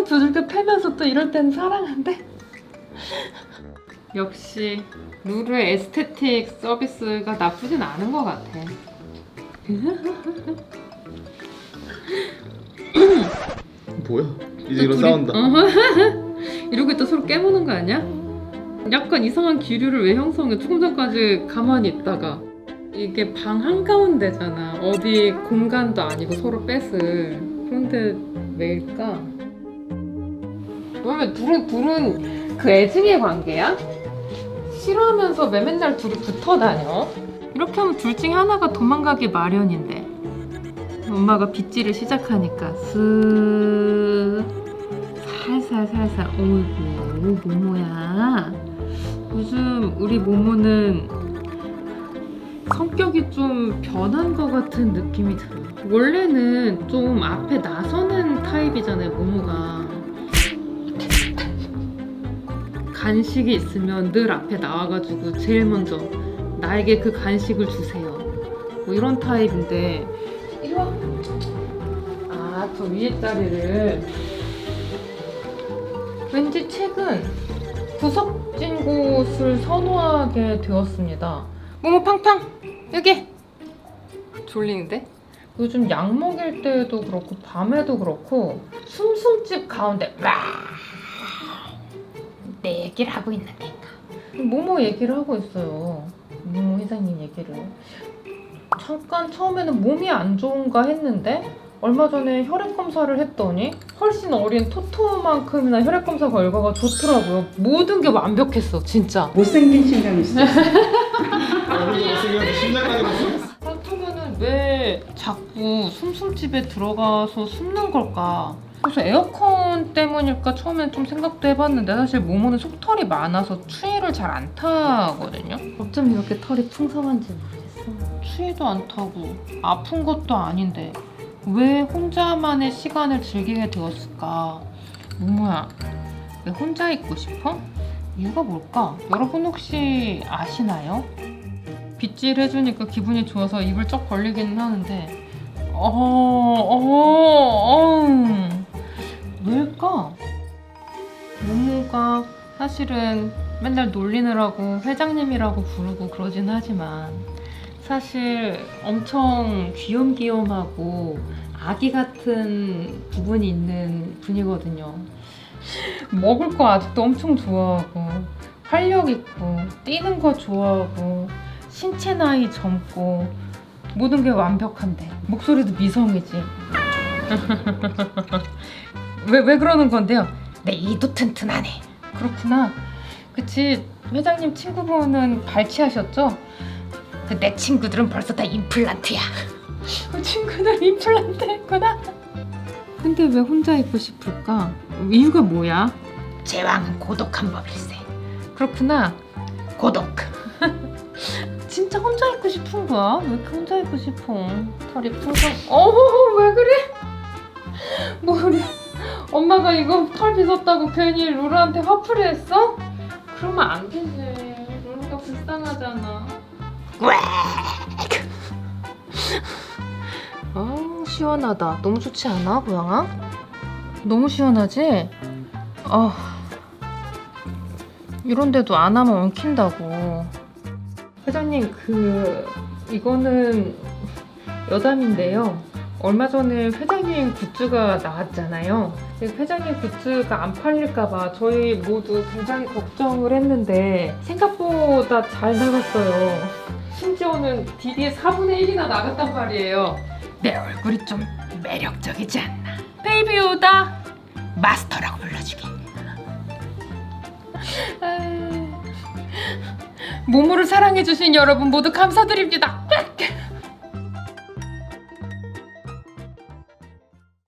두들겨 패면서 또 이럴 때는 사랑한대. 역시 룰의 에스테틱 서비스가 나쁘진 않은 것 같아. 뭐야? 이제 이런 싸운다. 이러고 있다 서로 깨무는 거 아니야? 약간 이상한 기류를 왜 형성해? 조금 전까지 가만히 있다가 이게 방 한가운데잖아. 어디 공간도 아니고 서로 뺏을. 그런데 왜일까? 왜 둘은 그 애증의 관계야? 싫어하면서 왜 맨날 둘이 붙어 다녀? 이렇게 하면 둘 중에 하나가 도망가기 마련인데. 엄마가 빗질을 시작하니까 쓱 살살 어이구 모모야. 요즘 우리 모모는 성격이 좀 변한 것 같은 느낌이 들어. 원래는 좀 앞에 나서는 타입이잖아요, 모모가. 간식이 있으면 늘 앞에 나와가지고 제일 먼저 나에게 그 간식을 주세요. 뭐 이런 타입인데 이리 와. 아, 저 위에 자리를 왠지 최근 구석진 곳을 선호하게 되었습니다. 모모 팡팡 여기. 졸리는데? 요즘 약 먹일 때도 그렇고 밤에도 그렇고 숨숨집 가운데 내 얘기를 하고 있는 겐가. 모모 얘기를 하고 있어요. 모모 회장님 얘기를. 잠깐 처음에는 몸이 안 좋은가 했는데 얼마 전에 혈액 검사를 했더니 훨씬 어린 토토만큼이나 혈액 검사 결과가 좋더라고요. 모든 게 완벽했어, 진짜. 못생긴 신경 있어. 심장까지 갔어? 그렇다면은 왜 자꾸 숨숨집에 들어가서 숨는 걸까? 그래서 에어컨 때문일까 처음엔 좀 생각도 해봤는데 사실 모모는 속털이 많아서 추위를 잘 안 타거든요. 어쩜 이렇게 털이 풍성한지 모르겠어. 추위도 안 타고 아픈 것도 아닌데 왜 혼자만의 시간을 즐기게 되었을까? 모모야, 왜 혼자 있고 싶어? 이유가 뭘까? 여러분 혹시 아시나요? 빗질 해주니까 기분이 좋아서 입을 쩍 벌리기는 하는데 왜일까? 모모가 사실은 맨날 놀리느라고 회장님이라고 부르고 그러진 하지만 사실 엄청 귀염귀염하고 아기 같은 부분이 있는 분이거든요. 먹을 거 아직도 엄청 좋아하고 활력 있고 뛰는 거 좋아하고 신체 나이 젊고 모든 게 완벽한데 목소리도 미성이지. 왜 그러는 건데요? 내 이도 튼튼하네. 그렇구나. 그치, 회장님 친구분은 발치하셨죠? 내 친구들은 벌써 다 임플란트야. 그 친구들 임플란트 했구나. 근데 왜 혼자 있고 싶을까? 이유가 뭐야? 제왕은 고독한 법일세. 그렇구나. 고독. 진짜 혼자 있고 싶은 거야? 왜 이렇게 혼자 있고 싶어? 털이 풍성. 왜 그래? 뭐 우리 엄마가 이거 털 빗었다고 괜히 루루한테 화풀이 했어? 그러면 안 되지. 루루가 불쌍하잖아. 시원하다. 너무 좋지 않아, 고양아? 너무 시원하지? 이런데도 안 하면 엉킨다고. 회장님, 이거는 여담인데요. 얼마 전에 회장님 굿즈가 나왔잖아요. 회장님 굿즈가 안 팔릴까봐 저희 모두 굉장히 걱정을 했는데 생각보다 잘 나갔어요. 심지어는 DD의 4분의 1이나 나갔단 말이에요. 내 얼굴이 좀 매력적이지 않나? 베이비 요다 마스터라고 불러주게. 모모를 사랑해주신 여러분 모두 감사드립니다.